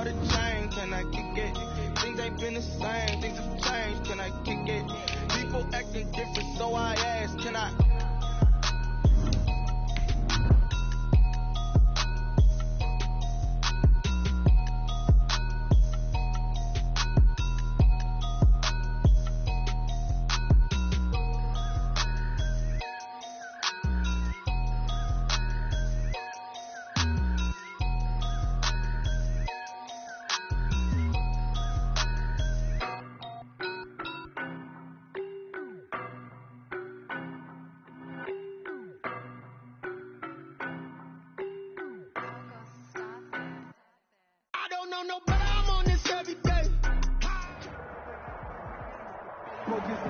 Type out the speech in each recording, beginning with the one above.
for the change, can I kick it? Things ain't been the same, things have changed, can I kick it? People acting different, so I ask, can I?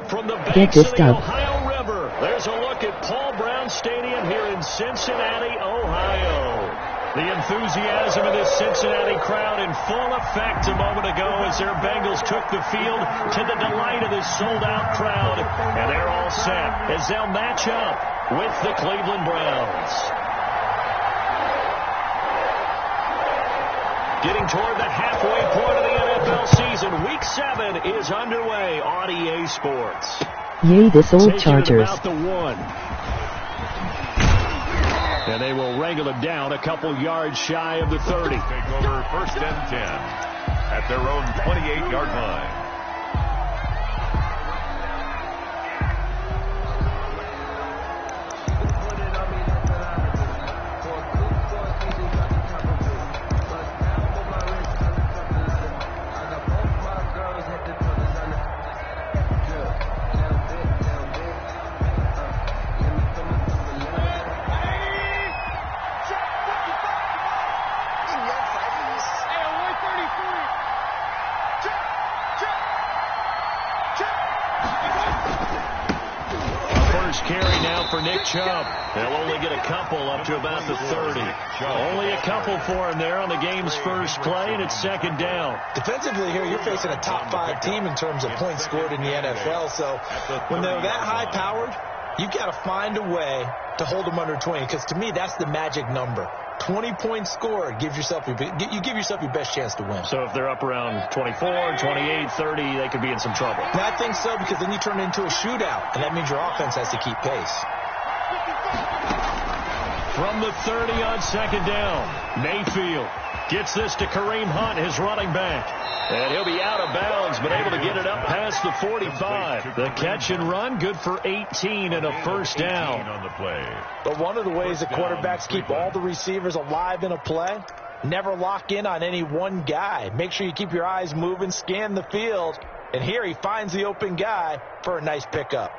From the banks of the Ohio River, there's a look at Paul Brown Stadium here in Cincinnati, Ohio. The enthusiasm of this Cincinnati crowd in full effect a moment ago as their Bengals took the field to the delight of this sold-out crowd. And they're all set as they'll match up with the Cleveland Browns. Getting toward the halfway point of the NFL season, Week 7 is underway on EA Sports. Yay, this old Chargers. About the 1. And they will wrangle it down a couple yards shy of the 30. Take over 1st and 10 at their own 28-yard line. Chubb. They'll only get a couple up to about the 30. Only a couple for him there on the game's first play, and it's 2nd down. Defensively here, you're facing a top 5 team in terms of points scored in the NFL. So when they're that high-powered, you've got to find a way to hold them under 20, because to me, that's the magic number. 20 points scored, you give yourself your best chance to win. So if they're up around 24, 28, 30, they could be in some trouble. And I think so, because then you turn it into a shootout, and that means your offense has to keep pace. From the 30 on 2nd down, Mayfield gets this to Kareem Hunt, his running back. And he'll be out of bounds, but able to get it up past the 45. The catch and run, good for 18 and a 1st down. On the play. But one of the ways that quarterbacks keep all the receivers alive in a play, never lock in on any one guy. Make sure you keep your eyes moving, scan the field. And here he finds the open guy for a nice pickup.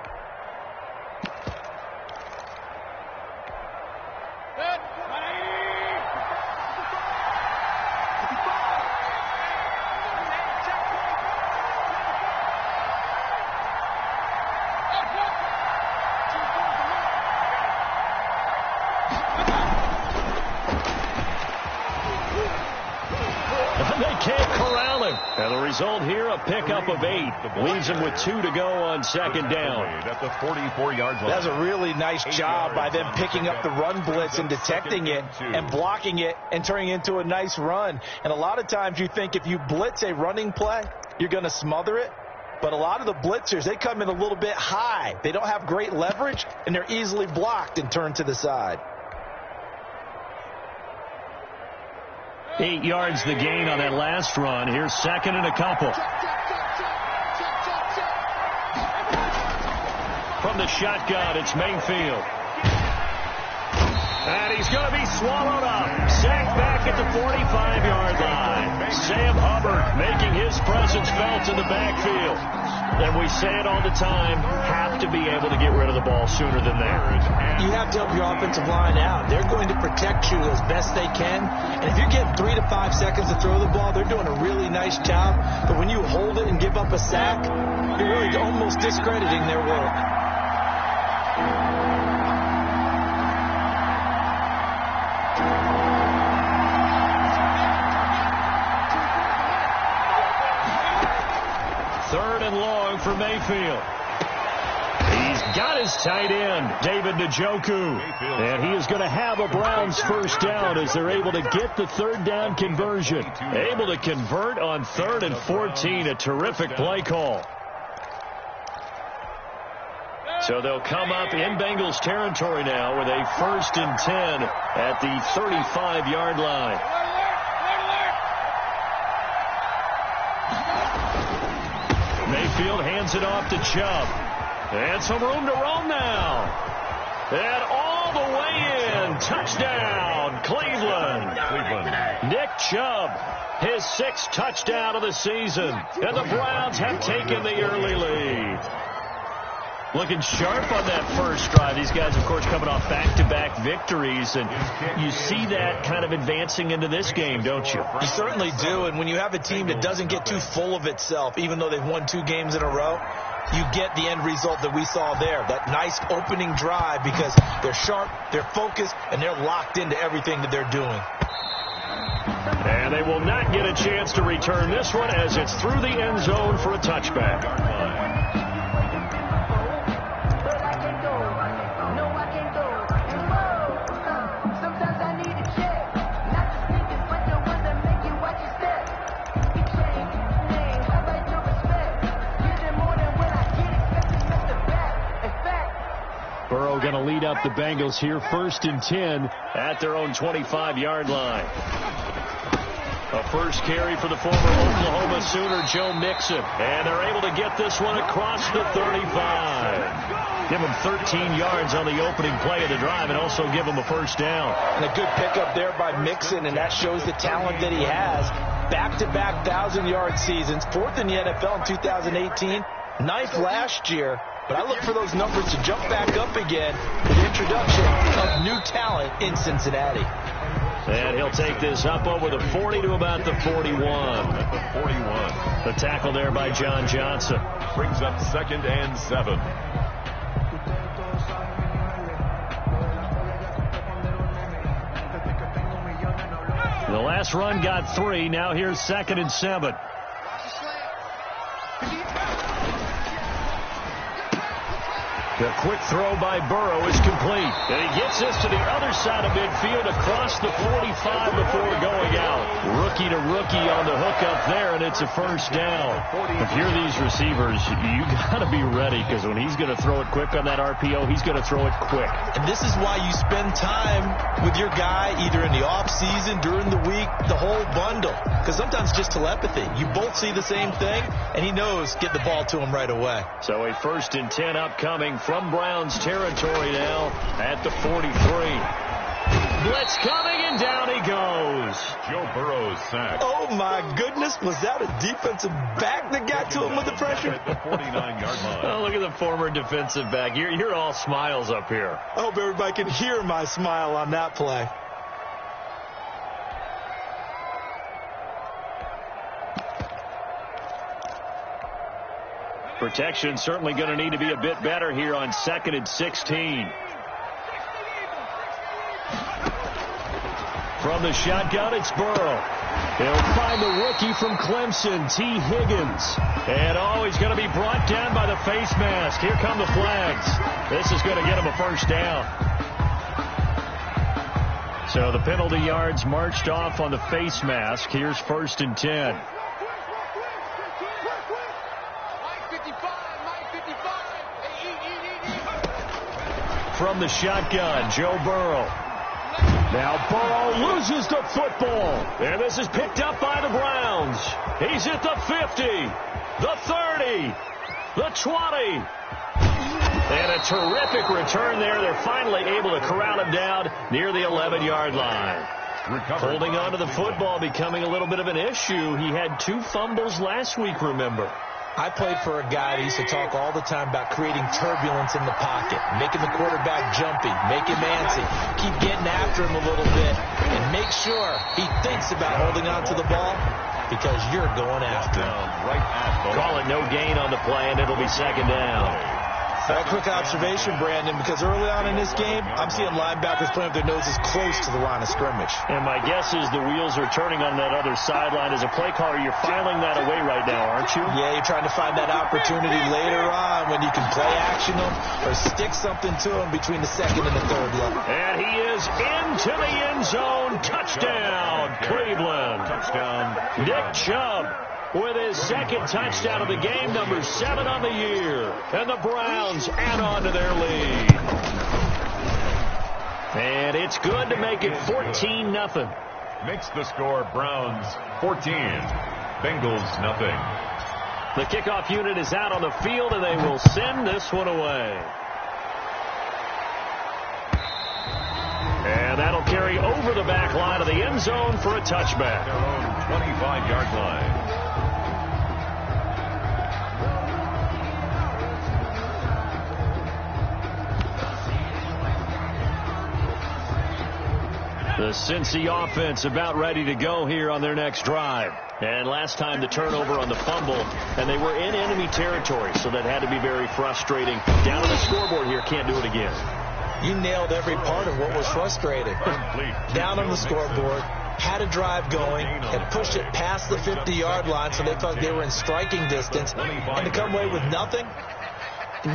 Result here, a pickup of 8. Leaves him with 2 to go on 2nd down. At the 44-yard line. That's a really nice job by them picking up the run blitz and detecting it and blocking it and turning it into a nice run. And a lot of times you think if you blitz a running play, you're going to smother it. But a lot of the blitzers, they come in a little bit high. They don't have great leverage, and they're easily blocked and turned to the side. 8 yards the gain on that last run. Here's 2nd and a couple. From the shotgun, it's Mayfield. And he's going to be swallowed up. Sacked back at the 45-yard line. Sam Hubbard making his presence felt in the backfield. And we say it all the time, have to be able to get rid of the ball sooner than that. You have to help your offensive line out. They're going to protect you as best they can. And if you're getting 3 to 5 seconds to throw the ball, they're doing a really nice job. But when you hold it and give up a sack, you're really almost discrediting their work. Third and long for Mayfield. He He's got his tight end, David Njoku. And he is going to have a Browns first down as they're able to get the third down conversion. Able to convert on 3rd and 14. A terrific play call. So they'll come up in Bengals territory now with a 1st and 10 at the 35-yard line. Mayfield hands it off to Chubb. And some room to roam now. And all the way in. Touchdown, Cleveland. Nick Chubb, his 6th touchdown of the season. And the Browns have taken the early lead. Looking sharp on that first drive. These guys, of course, coming off back-to-back victories, and you see that kind of advancing into this game, don't you? You certainly do, and when you have a team that doesn't get too full of itself, even though they've won 2 games in a row, you get the end result that we saw there, that nice opening drive, because they're sharp, they're focused, and they're locked into everything that they're doing. And they will not get a chance to return this one as it's through the end zone for a touchback. Burrow going to lead up the Bengals here, 1st and 10 at their own 25-yard line. A first carry for the former Oklahoma Sooner, Joe Mixon. And they're able to get this one across the 35. Give him 13 yards on the opening play of the drive and also give him a first down. And a good pickup there by Mixon, and that shows the talent that he has. Back-to-back 1,000-yard seasons, 4th in the NFL in 2018, 9th last year. But I look for those numbers to jump back up again with the introduction of new talent in Cincinnati. And he'll take this up over the 40 to about the 41. The tackle there by John Johnson. Brings up 2nd and 7. The last run got 3. Now here's 2nd and 7. The quick throw by Burrow is complete. And he gets this to the other side of midfield across the 45 before going out. Rookie to rookie on the hook up there, and it's a first down. If you're these receivers, you got to be ready, because when he's going to throw it quick on that RPO, he's going to throw it quick. And this is why you spend time with your guy either in the offseason, during the week, the whole bundle. Because sometimes just telepathy. You both see the same thing, and he knows get the ball to him right away. So a 1st and 10 upcoming from Browns territory now at the 43. Blitz coming, and down he goes. Joe Burrow's sack. Oh, my goodness. Was that a defensive back that got to him with the pressure? At the 49-yard line. Oh, look at the former defensive back. You're all smiles up here. I hope everybody can hear my smile on that play. Protection certainly going to need to be a bit better here on 2nd and 16. From the shotgun, it's Burrow. He'll find the rookie from Clemson, T. Higgins. And he's going to be brought down by the face mask. Here come the flags. This is going to get him a first down. So the penalty yards marched off on the face mask. Here's 1st and 10. From the shotgun, Joe Burrow. Now Burrow loses the football. And this is picked up by the Browns. He's at the 50, the 30, the 20. And a terrific return there. They're finally able to corral him down near the 11-yard line. Holding on to the football becoming a little bit of an issue. He had 2 fumbles last week, remember. I played for a guy that used to talk all the time about creating turbulence in the pocket, making the quarterback jumpy, make him antsy, keep getting after him a little bit, and make sure he thinks about holding on to the ball because you're going after him. Call it no gain on the play, and it'll be 2nd down. A quick observation, Brandon, because early on in this game, I'm seeing linebackers putting up their noses close to the line of scrimmage. And my guess is the wheels are turning on that other sideline. As a play caller, you're filing that away right now, aren't you? Yeah, you're trying to find that opportunity later on when you can play action them or stick something to them between the second and the third level. And he is into the end zone. Touchdown, Cleveland. Touchdown. Nick Chubb with his second touchdown of the game, number 7 on the year. And the Browns add on to their lead. And it's good to make it 14-0. Makes the score Browns 14. Bengals nothing. The kickoff unit is out on the field, and they will send this one away. And that'll carry over the back line of the end zone for a touchback. Their own 25-yard line. The Cincy offense about ready to go here on their next drive. And last time the turnover on the fumble, and they were in enemy territory, so that had to be very frustrating. Down on the scoreboard here, can't do it again. You nailed every part of what was frustrating. Down on the scoreboard, had a drive going, had pushed it past the 50-yard line, so they thought they were in striking distance, and to come away with nothing,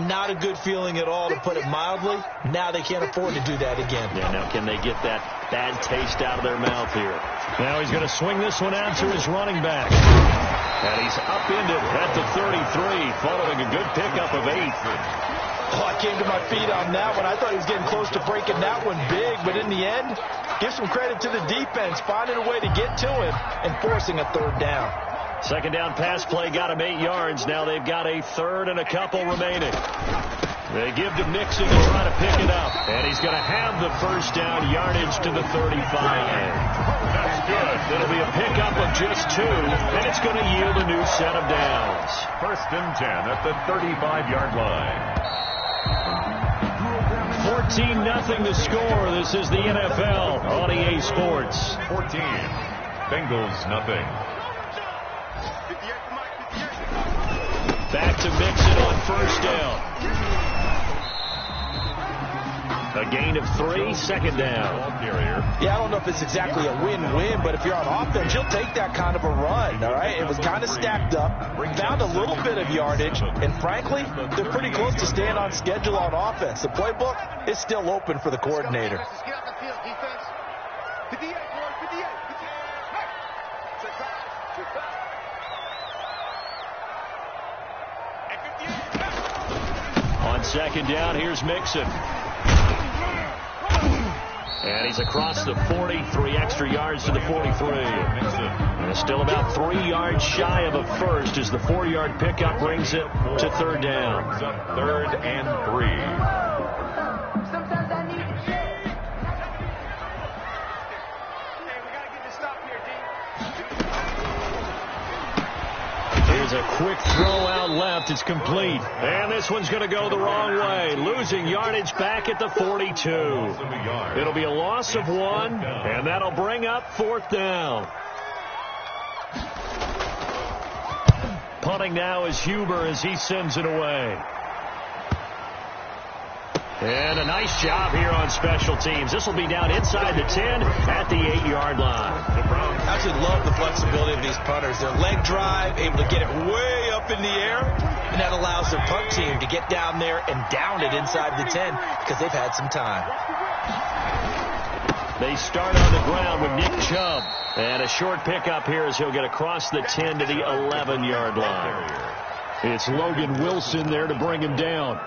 not a good feeling at all, to put it mildly. Now they can't afford to do that again. Yeah, now can they get that bad taste out of their mouth here? Now he's going to swing this one out to his running back. And he's upended at the 33, following a good pickup of 8. Oh, I came to my feet on that one. I thought he was getting close to breaking that one big, but in the end, give some credit to the defense, finding a way to get to him and forcing a third down. Second down pass play got him 8 yards. Now they've got a third and a couple remaining. They give to Mixon to try to pick it up. And he's going to have the first down, yardage to the 35. That's good. It'll be a pickup of just 2, and it's going to yield a new set of downs. First and 10 at the 35-yard line. 14-0 to score. This is the NFL on EA Sports. 14. Bengals nothing. Back to Mixon on first down. A gain of 3, second down. Yeah, I don't know if it's exactly a win-win, but if you're on offense, you'll take that kind of a run, all right? It was kind of stacked up, found a little bit of yardage, and frankly, they're pretty close to staying on schedule on offense. The playbook is still open for the coordinator. On second down, here's Mixon. And he's across the 40, 3 extra yards to the 43. And it's still about 3 yards shy of a first as the 4-yard pickup brings it to third down. Third and 3. Here's a quick throw out left. It's complete. And this one's going to go the wrong way. Losing yardage back at the 42. It'll be a loss of 1, and that'll bring up fourth down. Punting now is Huber as he sends it away. And a nice job here on special teams. This will be down inside the 10 at the 8-yard line. I actually love the flexibility of these punters. Their leg drive, able to get it way up in the air, and that allows their punt team to get down there and down it inside the 10 because they've had some time. They start on the ground with Nick Chubb. And a short pickup here as he'll get across the 10 to the 11-yard line. It's Logan Wilson there to bring him down.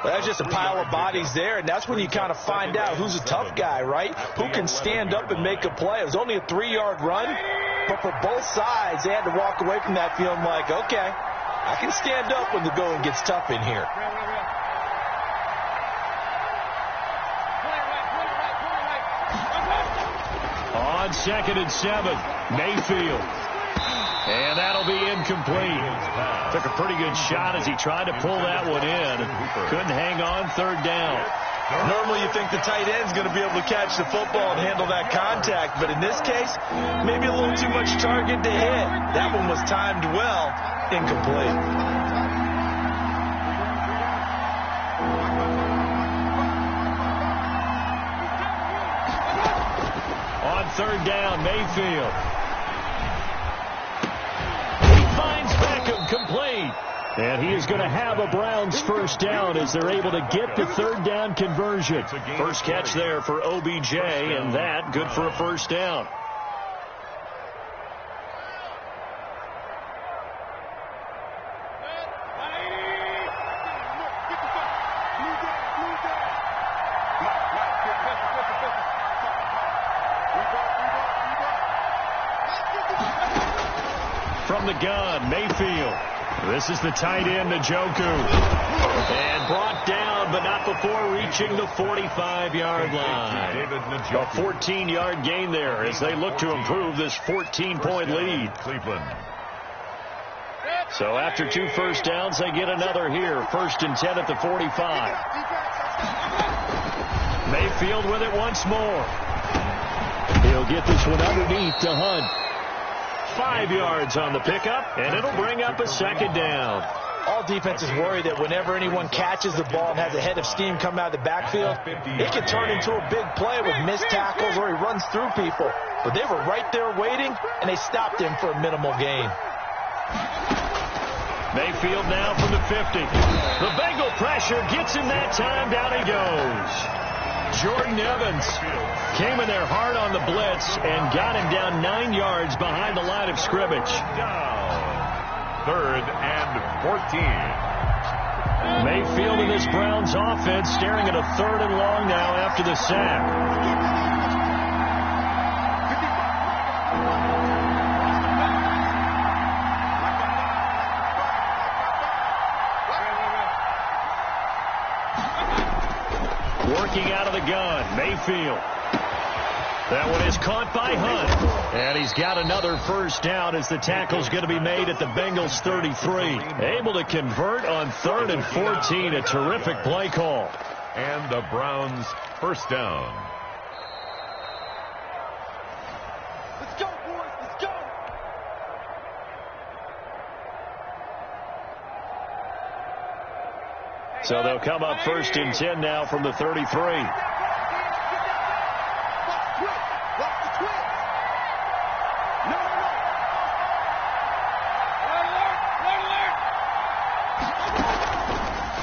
Well, that's just a pile of bodies there, and that's when you kind of find out who's a tough guy, right? Who can stand up and make a play. It was only a 3-yard run, but for both sides, they had to walk away from that feeling like, okay, I can stand up when the going gets tough in here. On second and 7, Mayfield. And that'll be incomplete. Took a pretty good shot as he tried to pull that one in. Couldn't hang on third down. Normally you think the tight end's going to be able to catch the football and handle that contact, but in this case, maybe a little too much target to hit. That one was timed well, incomplete. third down. Mayfield. He finds Beckham, complete. And he is going to have a Browns first down as they're able to get the third down conversion. First catch there for OBJ, and that good for a first down. From the gun, Mayfield. This is the tight end, Njoku. And brought down, but not before reaching the 45-yard line. A 14-yard gain there as they look to improve this 14-point lead. Cleveland. So after 2 first downs, they get another here. 1st and 10 at the 45. Mayfield with it once more. He'll get this one underneath to Hunt. 5 yards on the pickup, and it'll bring up a second down. All defenses worry that whenever anyone catches the ball and has a head of steam come out of the backfield, it can turn into a big play with missed tackles or he runs through people. But they were right there waiting, and they stopped him for a minimal gain. Mayfield now from the 50. The Bengal pressure gets him that time. Down he goes. Jordan Evans came in there hard on the blitz and got him down 9 yards behind the line of scrimmage. Down. 3rd and 14. Mayfield in this Browns offense staring at a 3rd and long now after the sack. Working out of the gun, Mayfield. That one is caught by Hunt. And he's got another first down as the tackle's going to be made at the Bengals 33. Able to convert on 3rd and 14. A terrific play call. And the Browns first down. Let's go, boys. Let's go. So they'll come up 1st and 10 now from the 33.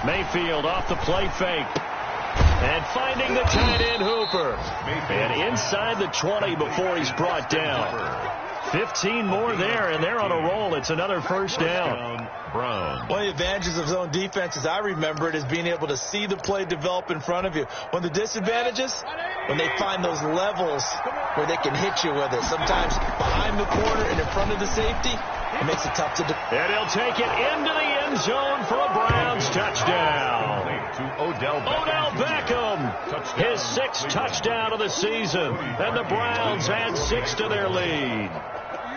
Mayfield off the play fake. And finding the tight end Hooper. And inside the 20 before he's brought down. 15 more there, and they're on a roll. It's another first down. Brown. One of the advantages of zone defense, as I remember it, is being able to see the play develop in front of you. One of the disadvantages, when they find those levels where they can hit you with it. Sometimes behind the corner and in front of the safety, it makes it tough to do. And he'll take it into the end zone for a Browns touchdown. To Odell Beckham, his 6th touchdown of the season. And the Browns add 6 to their lead.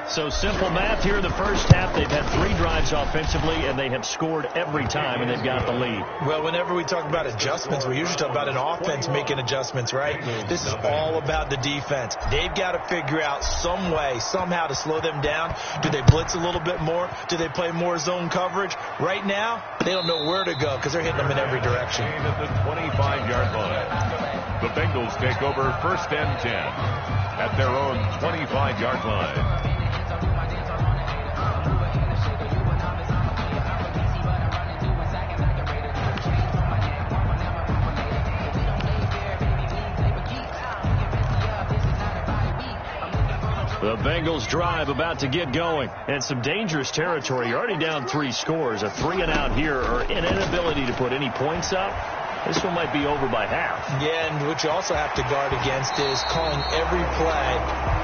So simple math here in the first half. They've had 3 drives offensively, and they have scored every time, and they've got the lead. Well, whenever we talk about adjustments, we usually talk about an offense making adjustments, right? This is all about the defense. They've got to figure out some way, somehow to slow them down. Do they blitz a little bit more? Do they play more zone coverage? Right now, they don't know where to go because they're hitting them in every direction. At the 25-yard line. The Bengals take over 1st and 10 at their own 25-yard line. The Bengals drive about to get going. And some dangerous territory. You're already down 3 scores. A 3-and-out here or an inability to put any points up. This one might be over by half. Yeah, and what you also have to guard against is calling every play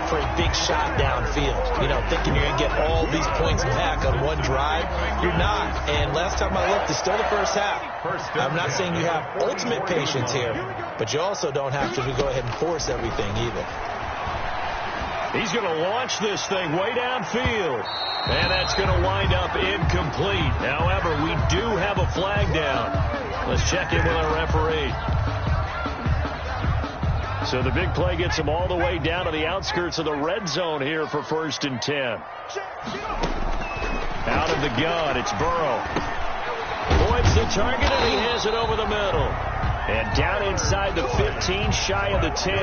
for a big shot downfield. You know, thinking you're going to get all these points back on one drive. You're not. And last time I looked, it's still the first half. I'm not saying you have ultimate patience here, but you also don't have to go ahead and force everything either. He's going to launch this thing way downfield. And that's going to wind up incomplete. However, we do have a flag down. Let's check in with our referee. So the big play gets him all the way down to the outskirts of the red zone here for 1st and 10. Out of the gun, it's Burrow. Points the target, and he has it over the middle. And down inside the 15, shy of the 10.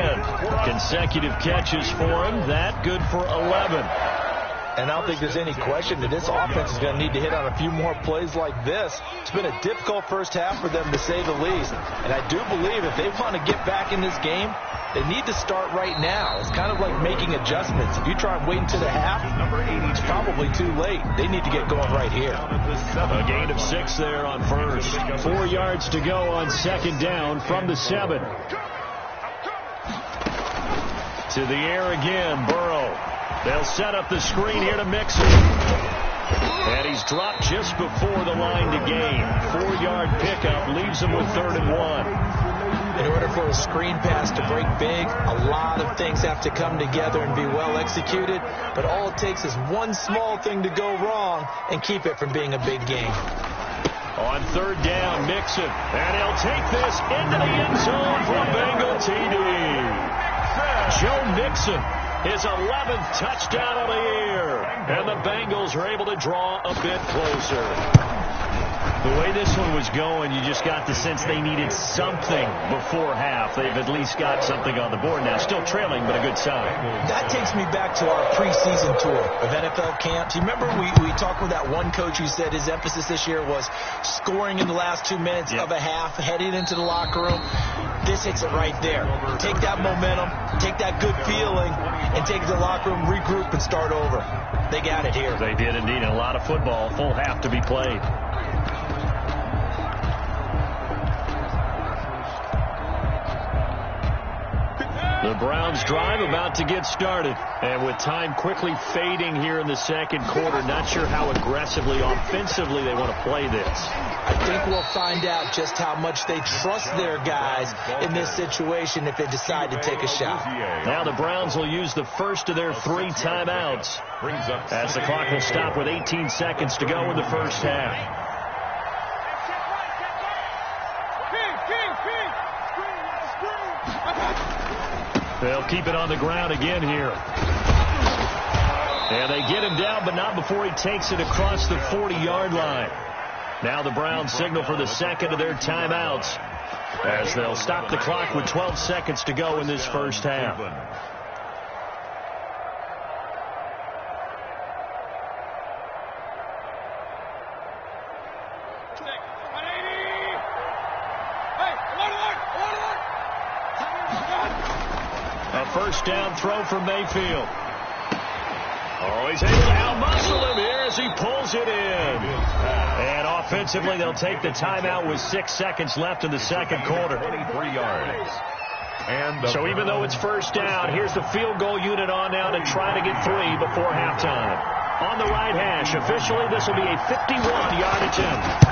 Consecutive catches for him. That good for 11. And I don't think there's any question that this offense is going to need to hit on a few more plays like this. It's been a difficult first half for them, to say the least. And I do believe if they want to get back in this game, they need to start right now. It's kind of like making adjustments. If you try and wait until the half, it's probably too late. They need to get going right here. A gain of 6 there on first. 4 yards to go on second down from the 7. To the air again, Burrow. They'll set up the screen here to Mixon. And he's dropped just before the line to gain. 4-yard pickup leaves him with 3rd and 1. In order for a screen pass to break big, a lot of things have to come together and be well executed. But all it takes is one small thing to go wrong and keep it from being a big game. On 3rd down, Mixon. And he'll take this into the end zone for a Bengal TD. Joe Mixon. His 11th touchdown of the year. And the Bengals are able to draw a bit closer. The way this one was going, you just got the sense they needed something before half. They've at least got something on the board now. Still trailing, but a good sign. That takes me back to our preseason tour of NFL camps. You remember we talked with that one coach who said his emphasis this year was scoring in the last 2 minutes of a half, heading into the locker room. This hits it right there. Take that momentum, take that good feeling, and take it to the locker room, regroup, and start over. They got it here. They did indeed. A lot of football, full half to be played. The Browns drive about to get started. And with time quickly fading here in the second quarter, not sure how aggressively, offensively they want to play this. I think we'll find out just how much they trust their guys in this situation if they decide to take a shot. Now the Browns will use the first of their 3 timeouts as the clock will stop with 18 seconds to go in the first half. They'll keep it on the ground again here. And they get him down, but not before he takes it across the 40-yard line. Now the Browns signal for the second of their timeouts as they'll stop the clock with 12 seconds to go in this first half. A first down throw from Mayfield. Oh, he's able to out-muscle him here as he pulls it in. And offensively, they'll take the timeout with 6 seconds left in the second quarter. 23 yards. So even though it's first down, here's the field goal unit on now to try to get 3 before halftime. On the right hash, officially, this will be a 51-yard attempt.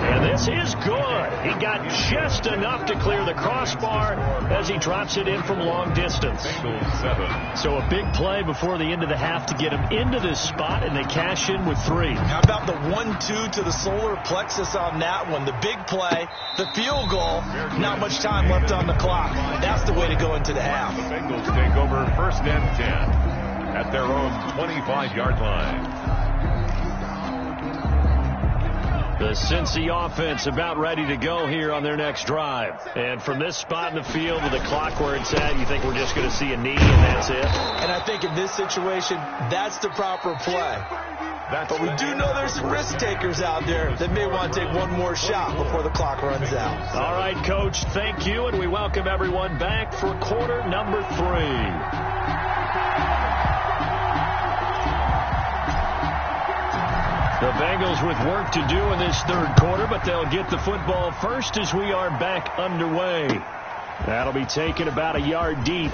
And this is good. He got just enough to clear the crossbar as he drops it in from long distance. So a big play before the end of the half to get him into this spot, and they cash in with 3. How about the 1-2 to the solar plexus on that one? The big play, the field goal, not much time left on the clock. That's the way to go into the half. The Bengals take over first and 10 at their own 25-yard line. The Cincy offense about ready to go here on their next drive. And from this spot in the field with the clock where it's at, you think we're just going to see a knee and that's it? And I think in this situation, that's the proper play. But we do know there's some risk takers out there that may want to take one more shot before the clock runs out. All right, Coach, thank you, and we welcome everyone back for quarter number 3. The Bengals with work to do in this third quarter, but they'll get the football first as we are back underway. That'll be taken about a yard deep.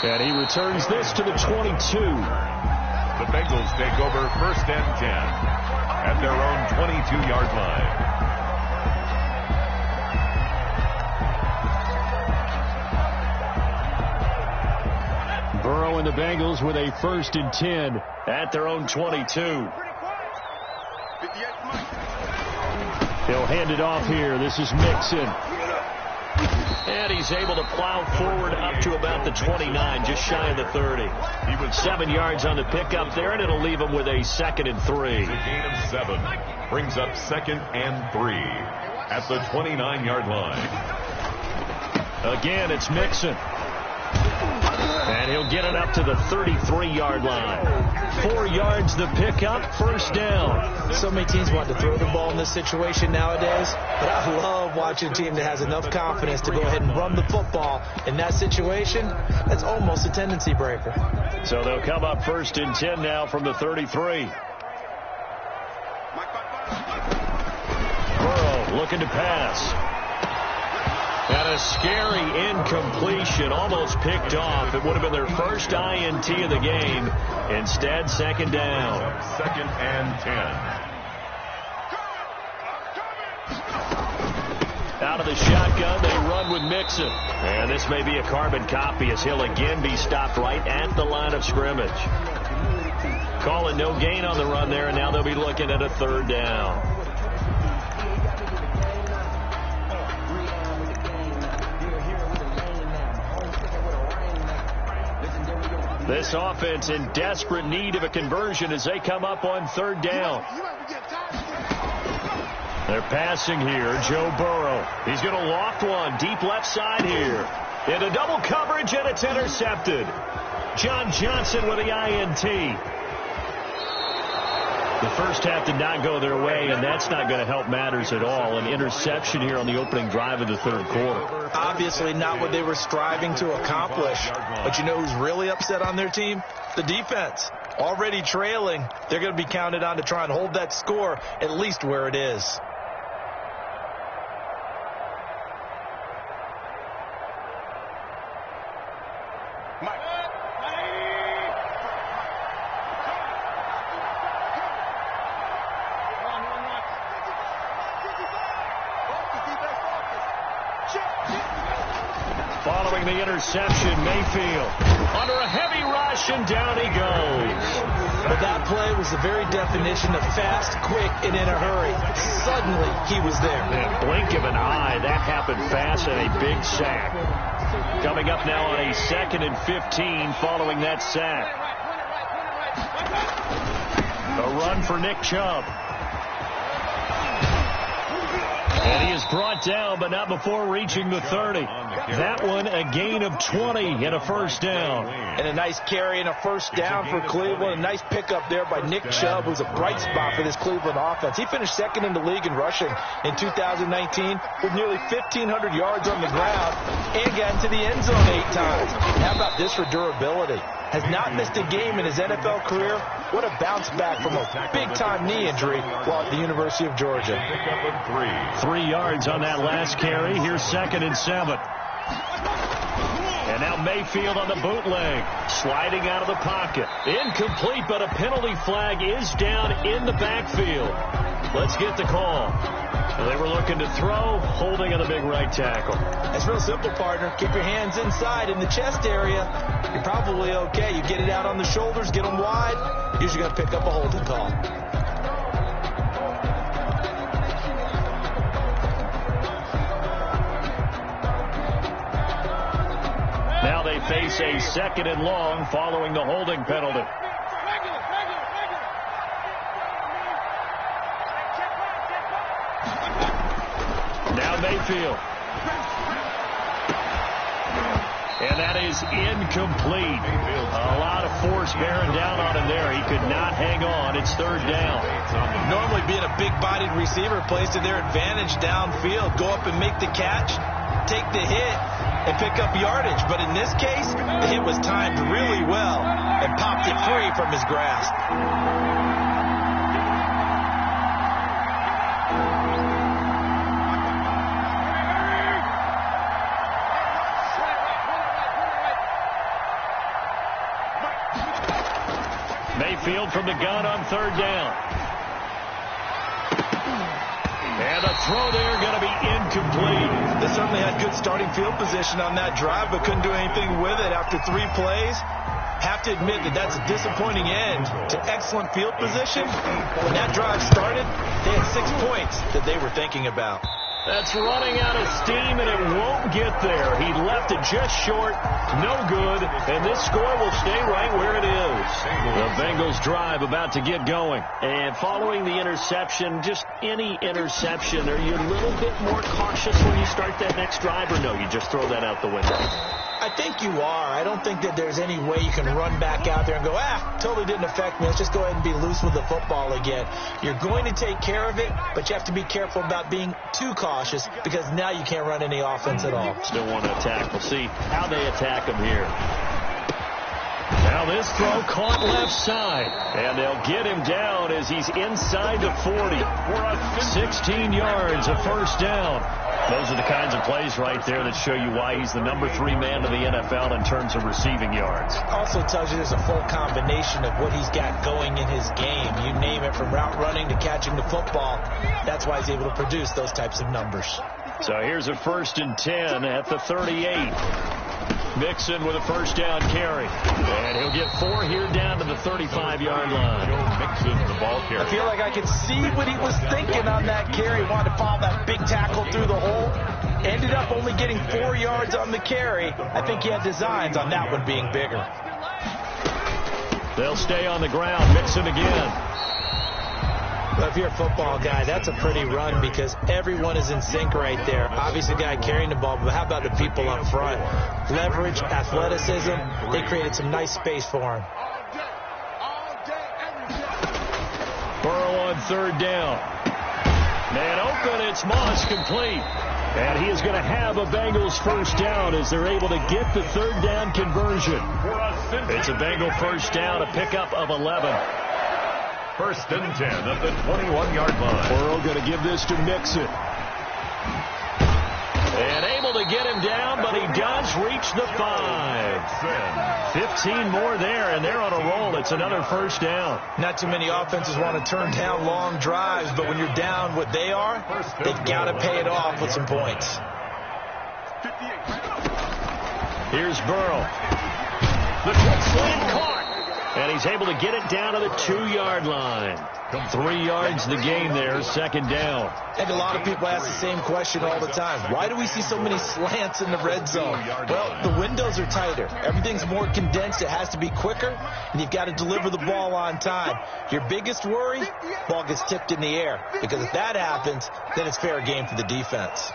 And he returns this to the 22. The Bengals take over first and 10 at their own 22-yard line. Burrow and the Bengals with a first and 10 at their own 22. He'll hand it off here. This is Mixon. And he's able to plow forward up to about the 29, just shy of the 30. He was 7 yards on the pickup there, and it'll leave him with a 2nd and 3. A gain of 7 brings up 2nd and 3 at the 29-yard line. Again, it's Mixon. And he'll get it up to the 33-yard line. 4 yards the pickup, 1st down. So many teams want to throw the ball in this situation nowadays, but I love watching a team that has enough confidence to go ahead and run the football. In that situation, that's almost a tendency breaker. So they'll come up 1st and 10 now from the 33. Burrow looking to pass. And a scary incompletion, almost picked off. It would have been their first INT of the game. Instead, 2nd down. 2nd and 10. Out of the shotgun, they run with Mixon. And this may be a carbon copy as he'll again be stopped right at the line of scrimmage. Call it no gain on the run there, and now they'll be looking at a 3rd down. This offense in desperate need of a conversion as they come up on 3rd down. They're passing here. Joe Burrow. He's going to loft one deep left side here. Into double coverage, and it's intercepted. John Johnson with the INT. The first half did not go their way, and that's not going to help matters at all. An interception here on the opening drive of the 3rd quarter. Obviously not what they were striving to accomplish. But you know who's really upset on their team? The defense. Already trailing, they're going to be counted on to try and hold that score at least where it is. Following the interception, Mayfield under a heavy rush, and down he goes. But that play was the very definition of fast, quick, and in a hurry. Suddenly, he was there. In a blink of an eye, that happened fast, and a big sack. Coming up now on a 2nd and 15 following that sack. A run for Nick Chubb. And he is brought down, but not before reaching the 30. That one, a gain of 20 and a 1st down. And a nice carry and a 1st down for Cleveland. A nice pickup there by Nick Chubb, who's a bright spot for this Cleveland offense. He finished 2nd in the league in rushing in 2019 with nearly 1,500 yards on the ground and got into the end zone 8 times. How about this for durability? Has not missed a game in his NFL career. What a bounce back from a big-time knee injury while at the University of Georgia. 3 yards on that last carry. Here's 2nd and 7. And now Mayfield on the bootleg, sliding out of the pocket. Incomplete, but a penalty flag is down in the backfield. Let's get the call. They were looking to throw, holding on the big right tackle. It's real simple, partner. Keep your hands inside in the chest area. You're probably okay. You get it out on the shoulders, get them wide. Usually going to pick up a holding call. Now they face a 2nd and long following the holding penalty. Now Mayfield. And that is incomplete. A lot of force bearing down on him there. He could not hang on. It's 3rd down. Normally being a big-bodied receiver plays to their advantage downfield. Go up and make the catch, take the hit, and pick up yardage. But in this case, the hit was timed really well and popped it free from his grasp. Mayfield from the gun on 3rd down. And a throw there going to be incomplete. They certainly had good starting field position on that drive, but couldn't do anything with it after 3 plays. Have to admit that that's a disappointing end to excellent field position. When that drive started, they had 6 points that they were thinking about. That's running out of steam, and it won't get there. He left it just short, no good, and this score will stay right where it is. The Bengals drive about to get going. And following the interception, just any interception, are you a little bit more cautious when you start that next drive, or no, you just throw that out the window? I think you are. I don't think that there's any way you can run back out there and go, totally didn't affect me. Let's just go ahead and be loose with the football again. You're going to take care of it, but you have to be careful about being too cautious because now you can't run any offense at all. Still want to attack. We'll see how they attack him here. Now this throw caught left side, and they'll get him down as he's inside the 40. 16 yards, a first down. Those are the kinds of plays right there that show you why he's the number 3 man in the NFL in terms of receiving yards. Also tells you there's a full combination of what he's got going in his game. You name it, from route running to catching the football. That's why he's able to produce those types of numbers. So here's a 1st and 10 at the 38. Mixon with a first down carry. And he'll get 4 here down to the 35-yard line. Mixon, the ball carrier. I feel like I could see what he was thinking on that carry. Wanted to follow that big tackle through the hole. Ended up only getting 4 yards on the carry. I think he had designs on that one being bigger. They'll stay on the ground. Mixon again. Well, if you're a football guy, that's a pretty run because everyone is in sync right there. Obviously, the guy carrying the ball, but how about the people up front? Leverage, athleticism, they created some nice space for him. Burrow on 3rd down. Man open, it's Moss, complete. And he is going to have a Bengals first down as they're able to get the 3rd down conversion. It's a Bengal first down, a pickup of 11. 1st and 10 at the 21-yard line. Burrow going to give this to Mixon. And able to get him down, but he does reach the 5. 15 more there, and they're on a roll. It's another first down. Not too many offenses want to turn down long drives, but when you're down what they are, they've got to pay it off with some points. Here's Burrow. The quick slant caught. And he's able to get it down to the 2-yard line. 3 yards the game there, 2nd down. I think a lot of people ask the same question all the time. Why do we see so many slants in the red zone? Well, the windows are tighter. Everything's more condensed. It has to be quicker, and you've got to deliver the ball on time. Your biggest worry, ball gets tipped in the air. Because if that happens, then it's fair game for the defense.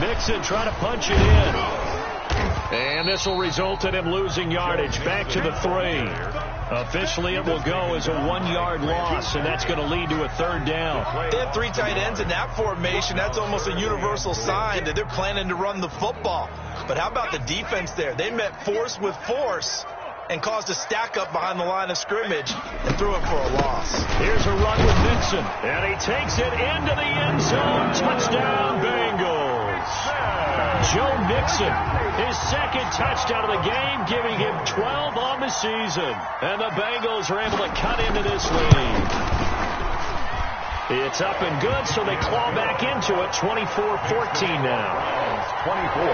Mixon trying to punch it in. And this will result in him losing yardage. Back to the 3. Officially, it will go as a 1-yard loss, and that's going to lead to a 3rd down. They have 3 tight ends in that formation. That's almost a universal sign that they're planning to run the football. But how about the defense there? They met force with force and caused a stack up behind the line of scrimmage and threw it for a loss. Here's a run with Mixon, and he takes it into the end zone. Touchdown, Bengals. Joe Mixon, his 2nd touchdown of the game, giving him 12 on the season. And the Bengals are able to cut into this lead. It's up and good, so they claw back into it, 24-14 now. 24,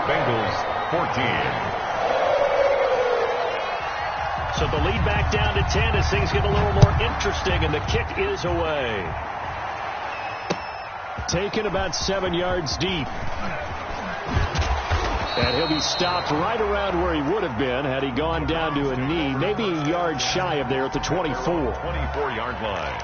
Bengals 14. So the lead back down to 10 as things get a little more interesting, and the kick is away. Taken about 7 yards deep. And he'll be stopped right around where he would have been had he gone down to a knee, maybe a yard shy of there at the 24. 24-yard line.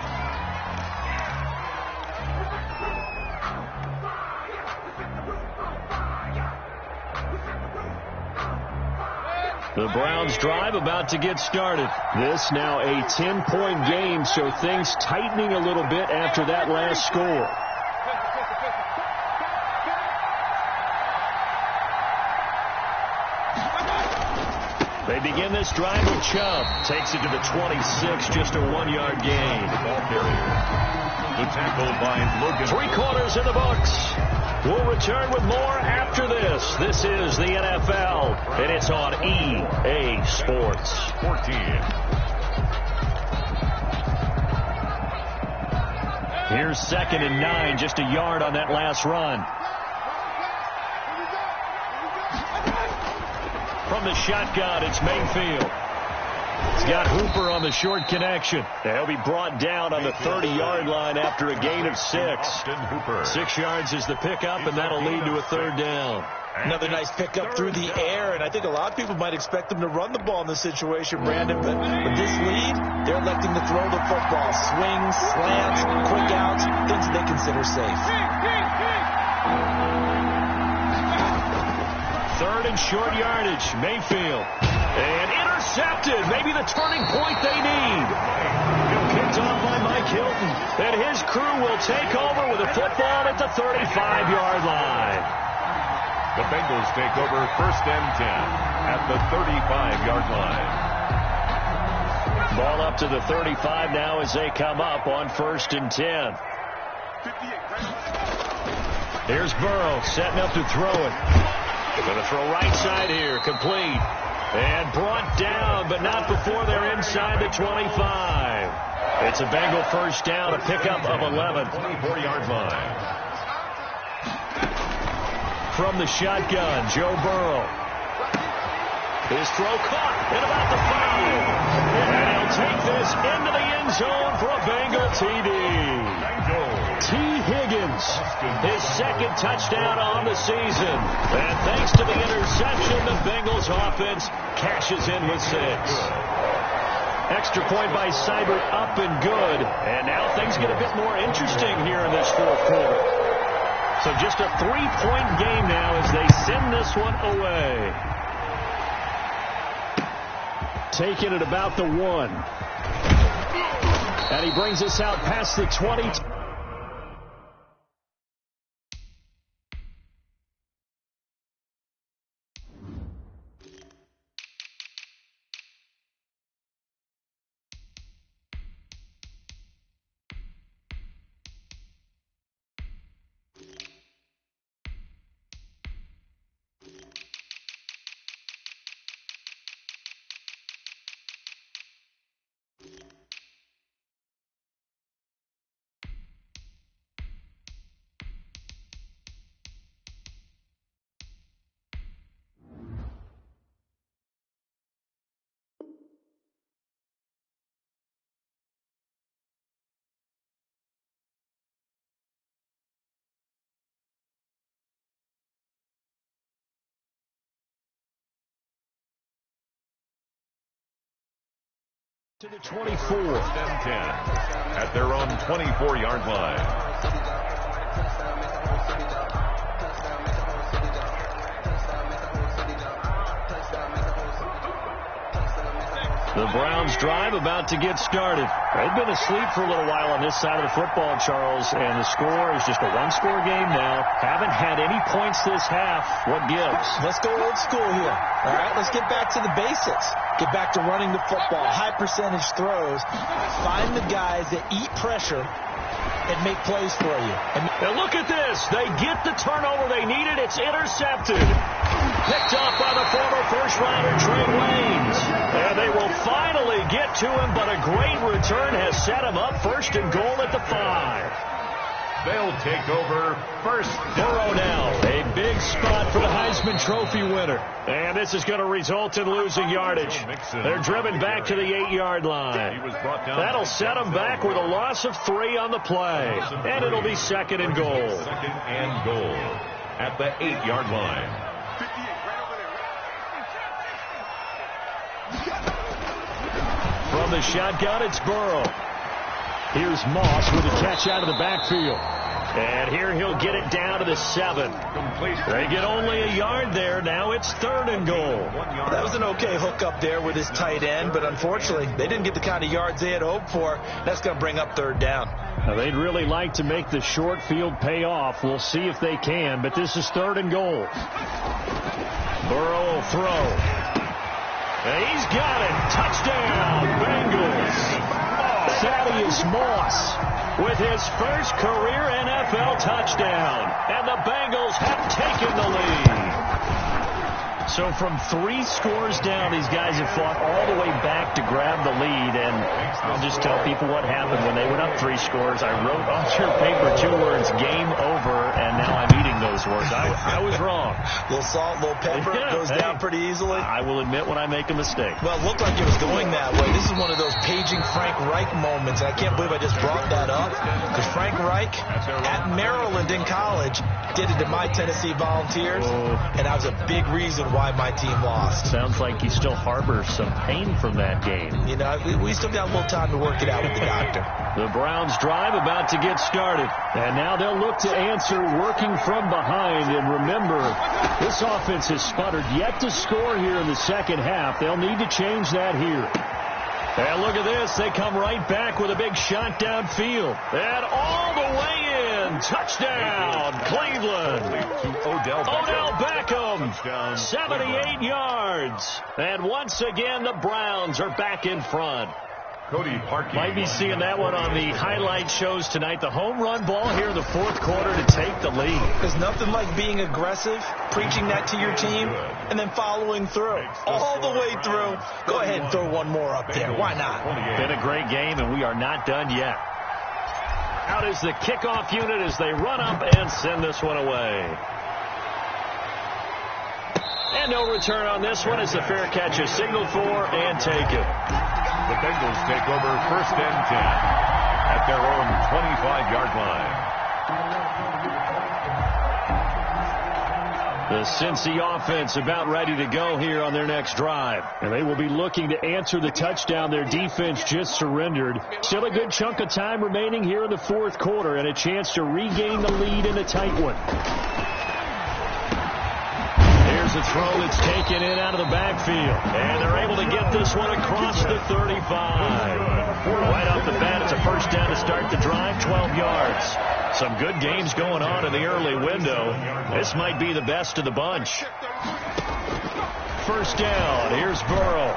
The Browns drive about to get started. This now a 10-point game, so things tightening a little bit after that last score. They begin this drive with Chubb. Takes it to the 26, just a 1-yard gain. Ball carrier. The tackle by Logan. 3 quarters in the books. We'll return with more after this. This is the NFL, and it's on EA Sports. 14. Here's 2nd and 9, just a yard on that last run. From the shotgun, it's Mayfield. He's got Hooper on the short connection. He'll be brought down on the 30-yard line after a gain of 6. 6 yards is the pickup, and that'll lead to a third down. Another nice pickup through the air, and I think a lot of people might expect them to run the ball in this situation, Brandon, but with this lead, they're electing to throw the football. Swings, slants, quick outs, things that they consider safe. Third and short yardage, Mayfield. And intercepted, maybe the turning point they need. Picked off by Mike Hilton. And his crew will take over with a football at the 35-yard line. The Bengals take over first and 10 at the 35-yard line. Ball up to the 35 now as they come up on first and 10. Here's Burrow setting up to throw it. Going to throw right side here, complete. And brought down, but not before they're inside the 25. It's a Bengal first down, a pickup of 11. 24-yard line. From the shotgun, Joe Burrow. His throw caught at about the 5. And he'll take this into the end zone for a Bengal TD. T. Higgins, his second touchdown on the season. And thanks to the interception, the Bengals offense cashes in with 6. Extra point by Seibert up and good. And now things get a bit more interesting here in this fourth quarter. So just a 3-point game now as they send this one away. Taking it about the 1. And he brings us out past the 20. To the 24. First and 10 at their own 24-yard line. The Browns drive about to get started. They've been asleep for a little while on this side of the football, Charles, and the score is just a one-score game now. Haven't had any points this half. What gives? Let's go old school here. All right, let's get back to the basics. Get back to running the football, high percentage throws. Find the guys that eat pressure and make plays for you. And look at this. They get the turnover they needed. It's intercepted. Picked off by the former first-rounder Trey Waynes. And they will finally get to him, but a great return has set him up first and goal at the 5. They'll take over first. Burrow now. A big spot for the Heisman Trophy winner. And this is going to result in losing yardage. They're driven back to the 8-yard line. That'll set them back with a loss of 3 on the play. And it'll be second and goal. Second and goal at the 8-yard line. From the shotgun, it's Burrow. Here's Moss with a catch out of the backfield. And here he'll get it down to the 7. They get only a yard there. Now it's third and goal. That was an okay hookup there with his tight end, but unfortunately, they didn't get the kind of yards they had hoped for. That's going to bring up third down. Now, they'd really like to make the short field pay off. We'll see if they can, but this is third and goal. Burrow will throw. And he's got it. Touchdown, Bengals. Thaddeus Moss with his first career NFL touchdown. And the Bengals have taken the lead. So from 3 scores down, these guys have fought all the way back to grab the lead. And I'll just tell people what happened when they went up 3 scores. I wrote on your paper 2 words, game over, and now I'm eating those words. I was wrong. A little salt, a little pepper, goes down pretty easily. I will admit when I make a mistake. Well, it looked like it was going that way. This is one of those paging Frank Reich moments, and I can't believe I just brought that up, because Frank Reich at Maryland in college did it to my Tennessee Volunteers, and that was a big reason why my team lost. Sounds like you still harbor some pain from that game. You know, we still got a little time to work it out with the doctor. The Browns drive about to get started, and now they'll look to answer working from behind. And remember, this offense has sputtered yet to score here in the second half. They'll need to change that here. And look at this. They come right back with a big shot downfield. And all the way in. Touchdown, Cleveland. Odell Beckham, 78 yards. And once again, the Browns are back in front. Might be seeing that one on the highlight shows tonight. The home run ball here in the fourth quarter to take the lead. There's nothing like being aggressive, preaching that to your team, and then following through. All the way through. Go ahead and throw one more up there. Why not? Been a great game, and we are not done yet. Out is the kickoff unit as they run up and send this one away. And no return on this one as the fair catch is signaled for and taken. The Bengals take over 1st and 10 at their own 25-yard line. The Cincy offense about ready to go here on their next drive. And they will be looking to answer the touchdown their defense just surrendered. Still a good chunk of time remaining here in the fourth quarter and a chance to regain the lead in a tight one. Here's a throw that's taken in out of the backfield. And they're able to get this one across the 35. Right off the bat, it's a first down to start the drive, 12 yards. Some good games going on in the early window. This might be the best of the bunch. First down. Here's Burrow.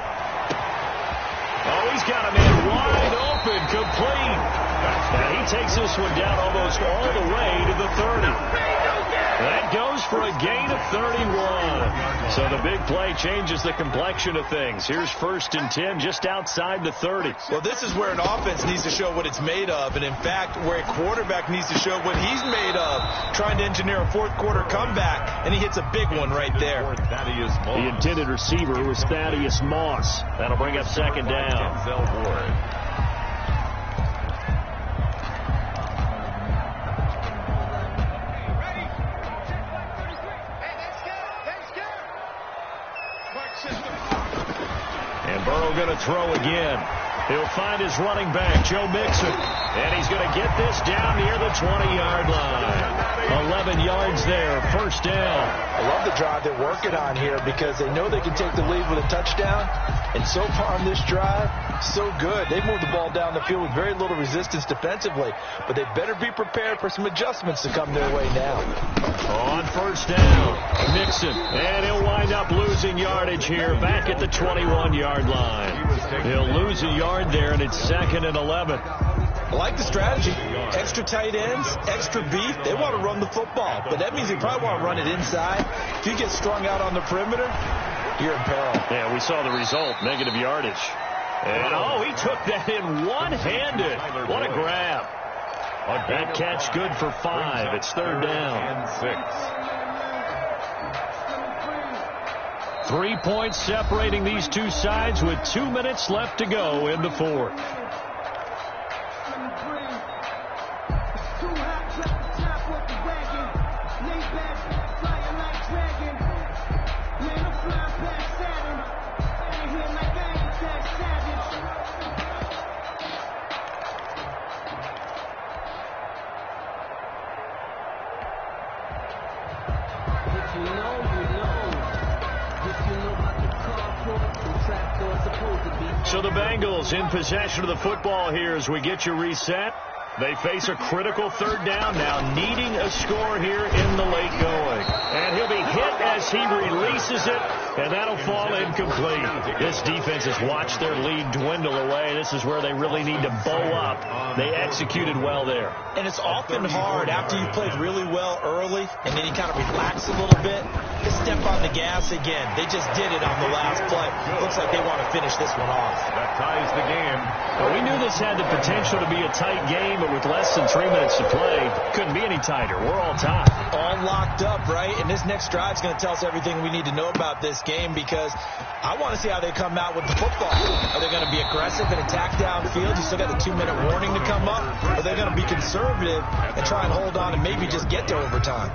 Oh, he's got a man wide open, complete. And he takes this one down almost all the way to the 30. That goes for a gain of 31. So the big play changes the complexion of things. Here's 1st and 10 just outside the 30. Well, this is where an offense needs to show what it's made of. And, in fact, where a quarterback needs to show what he's made of. Trying to engineer a fourth quarter comeback, and he hits a big one right there. The intended receiver was Thaddeus Moss. That'll bring up 2nd down. Burrow going to throw again. He'll find his running back, Joe Mixon. And he's going to get this down near the 20-yard line. 11 yards there, first down. I love the drive they're working on here because they know they can take the lead with a touchdown. And so far on this drive, so good. They moved the ball down the field with very little resistance defensively. But they better be prepared for some adjustments to come their way now. On first down, Mixon. And he'll wind up losing yardage here back at the 21-yard line. He'll lose a yard there, and it's 2nd and 11. I like the strategy. Extra tight ends, extra beef. They want to run the football. But that means they probably want to run it inside. If you get strung out on the perimeter, you're in peril. Yeah, we saw the result, negative yardage. And, he took that in one-handed. What a grab. That catch good for 5. It's 3rd down. 3 points separating these two sides with 2 minutes left to go in the fourth. So the Bengals in possession of the football here as we get you reset. They face a critical 3rd down now, needing a score here in the late going. And he'll be hit as he releases it, and that'll fall incomplete. This defense has watched their lead dwindle away. This is where they really need to bow up. They executed well there. And it's often hard after you played really well early, and then you kind of relax a little bit, to step on the gas again. They just did it on the last play. Looks like they want to finish this one off. That ties the game. Well, we knew this had the potential to be a tight game, but with less than 3 minutes to play, couldn't be any tighter. We're all tied. All locked up, right? And this next drive is going to tell us everything we need to know about this game, because I want to see how they come out with the football. Are they going to be aggressive and attack downfield? You still got the 2-minute warning to come up. Or are they going to be conservative and try and hold on and maybe just get to overtime?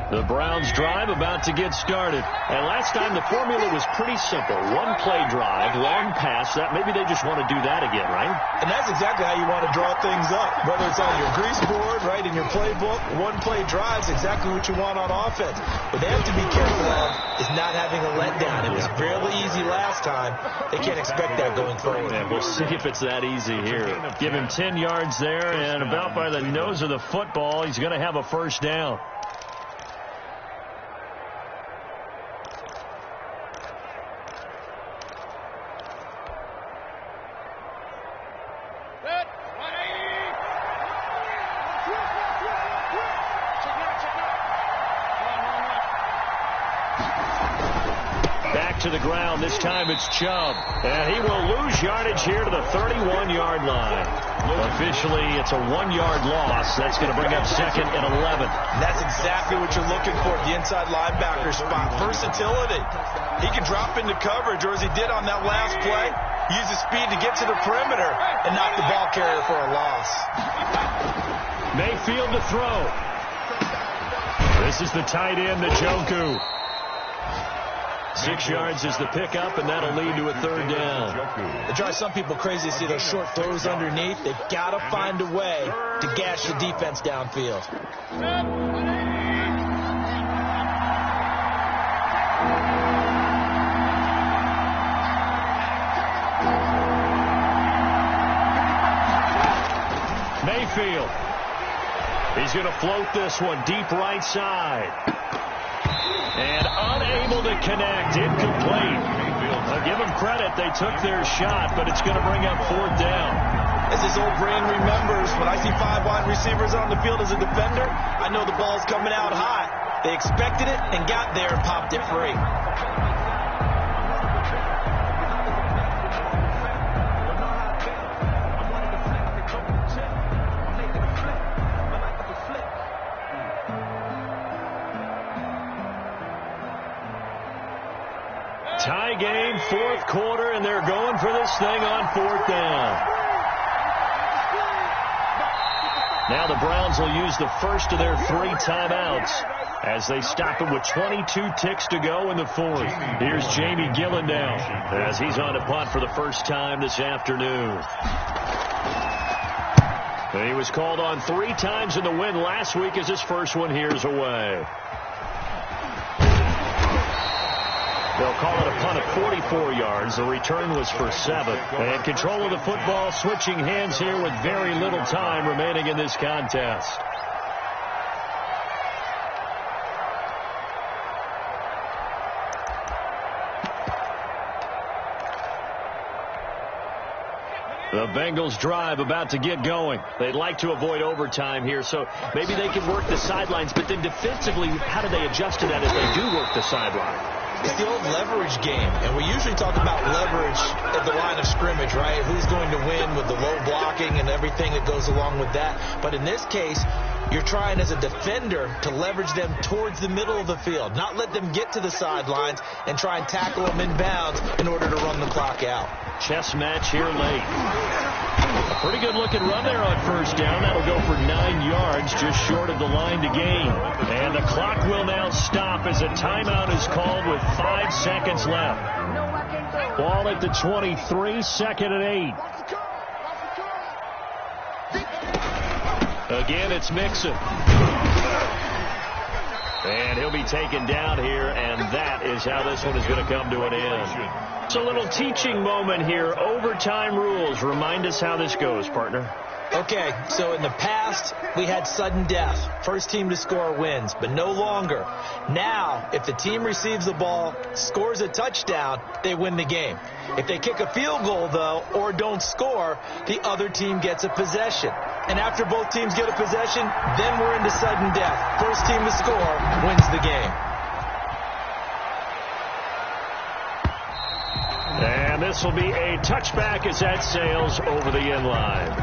The Browns drive about to get started. And last time the formula was pretty simple. One play drive, long pass. That maybe they just want to do that again, right? And that's exactly how you want to draw things up. Whether it's on your grease board, right, in your playbook, one play drive is exactly what you want on offense. What they have to be careful of is not having a letdown. It was fairly easy last time. They can't expect that going forward. Yeah, we'll see if it's that easy here. Give him 10 yards there, and about by the nose of the football, he's going to have a first down. To the ground. This time it's Chubb. And he will lose yardage here to the 31-yard line. Officially, it's a 1-yard loss. That's going to bring up second and 11. That's exactly what you're looking for, the inside linebacker spot. Versatility. He can drop into coverage, or as he did on that last play, use his speed to get to the perimeter and knock the ball carrier for a loss. Mayfield to throw. This is the tight end, Njoku. 6 yards is the pickup, and that'll lead to a third down. It drives some people crazy to see those short throws underneath. They've got to find a way to gash the defense downfield. Mayfield. He's going to float this one deep right side. And unable to connect. Incomplete. I'll give them credit. They took their shot, but it's going to bring up fourth down. As his old brain remembers, when I see 5 wide receivers on the field as a defender, I know the ball's coming out hot. They expected it and got there and popped it free. Tie game, fourth quarter, and they're going for this thing on fourth down. Now the Browns will use the first of their 3 timeouts as they stop it with 22 ticks to go in the fourth. Here's Jamie Gillendown as he's on to punt for the first time this afternoon. He was called on 3 times in the win last week as his first one here's away. They'll call it a punt of 44 yards. The return was for 7. And control of the football switching hands here with very little time remaining in this contest. The Bengals drive about to get going. They'd like to avoid overtime here, so maybe they can work the sidelines, but then defensively, how do they adjust to that if they do work the sideline? It's the old leverage game, and we usually talk about leverage at the line of scrimmage, right? Who's going to win with the low blocking and everything that goes along with that. But in this case, you're trying as a defender to leverage them towards the middle of the field, not let them get to the sidelines and try and tackle them inbounds in order to run the clock out. Chess match here late. A pretty good looking run there on first down. That'll go for 9 yards, just short of the line to gain. And the clock will now stop as a timeout is called with 5 seconds left. Ball at the 23, second and 8. Again, it's Mixon. And he'll be taken down here, and that is how this one is going to come to an end. It's a little teaching moment here. Overtime rules. Remind us how this goes, partner. Okay, so in the past, we had sudden death. First team to score wins, but no longer. Now, if the team receives the ball, scores a touchdown, they win the game. If they kick a field goal, though, or don't score, the other team gets a possession. And after both teams get a possession, then we're into sudden death. First team to score wins the game. And this will be a touchback as that sails over the end line.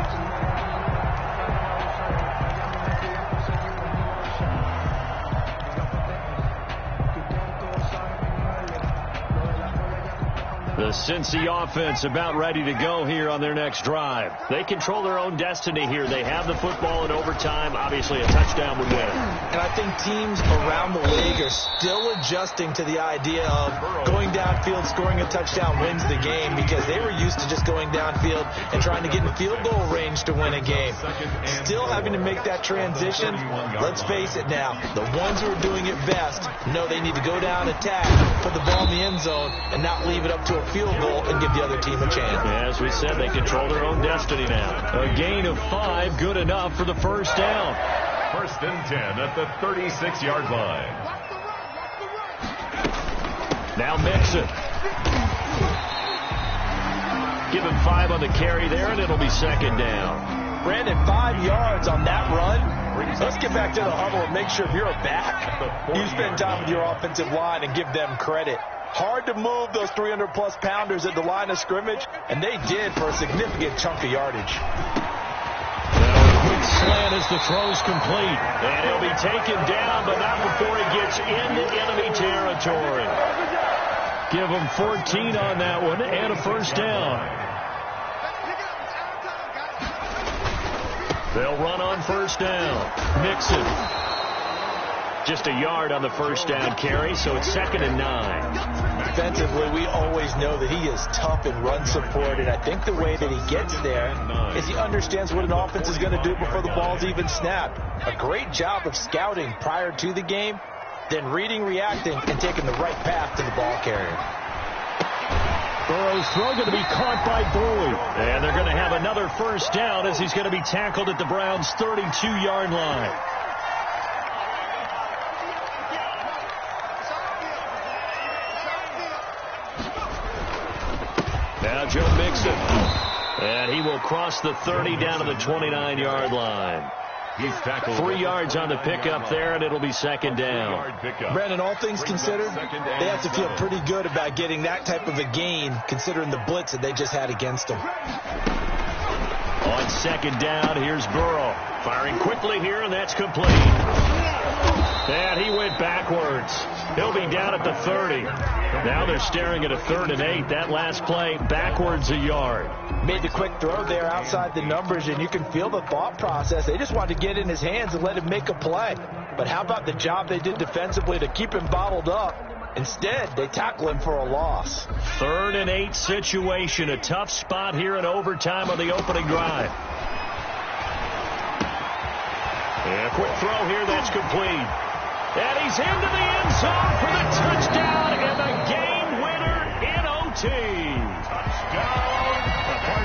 The Cincy offense about ready to go here on their next drive. They control their own destiny here. They have the football in overtime. Obviously, a touchdown would win. And I think teams around the league are still adjusting to the idea of going downfield, scoring a touchdown wins the game, because they were used to just going downfield and trying to get in field goal range to win a game. Still having to make that transition. Let's face it now, the ones who are doing it best know they need to go down, attack, put the ball in the end zone, and not leave it up to a field goal and give the other team a chance. As we said, they control their own destiny now. A gain of 5, good enough for the first down. First and 10 at the 36-yard line. Now Mixon. Give him 5 on the carry there, and it'll be second down. Brandon, 5 yards on that run. Let's get back to the huddle and make sure if you're a back, you spend time with your offensive line and give them credit. Hard to move those 300-plus pounders at the line of scrimmage, and they did for a significant chunk of yardage. Now a quick slant as the throw's complete. And he'll be taken down, but not before he gets into enemy territory. Give him 14 on that one and a first down. They'll run on first down. Mixon. Just a yard on the first down carry, so it's second and 9. Defensively, we always know that he is tough in run support, and I think the way that he gets there is he understands what an offense is going to do before the ball's even snapped. A great job of scouting prior to the game, then reading, reacting, and taking the right path to the ball carrier. Burrow's throw going to be caught by Bowie. And they're going to have another first down as he's going to be tackled at the Browns' 32-yard line. Now Joe Mixon. And he will cross the 30 down to the 29-yard line. He's tackled 3 yards on the pickup there, and it'll be second down. Brandon, all things considered, they have to feel pretty good about getting that type of a gain, considering the blitz that they just had against them. On second down, here's Burrow. Firing quickly here, and that's complete. And he went backwards. He'll be down at the 30. Now they're staring at a 3rd and 8. That last play, backwards a yard. Made the quick throw there outside the numbers, and you can feel the thought process. They just wanted to get in his hands and let him make a play. But how about the job they did defensively to keep him bottled up? Instead, they tackle him for a loss. 3rd and 8 situation. A tough spot here in overtime on the opening drive. And a quick throw here, that's complete. And he's into the end zone for the touchdown and the game winner in OT. Touchdown.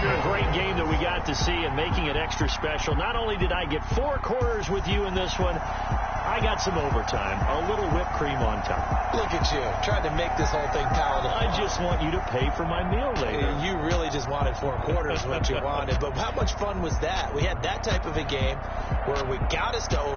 A great game that we got to see, and making it extra special. Not only did I get 4 quarters with you in this one, I got some overtime, a little whipped cream on top. Look at you, trying to make this whole thing palatable. I just want you to pay for my meal later. You really just wanted 4 quarters, what you wanted. But how much fun was that? We had that type of a game where we got us to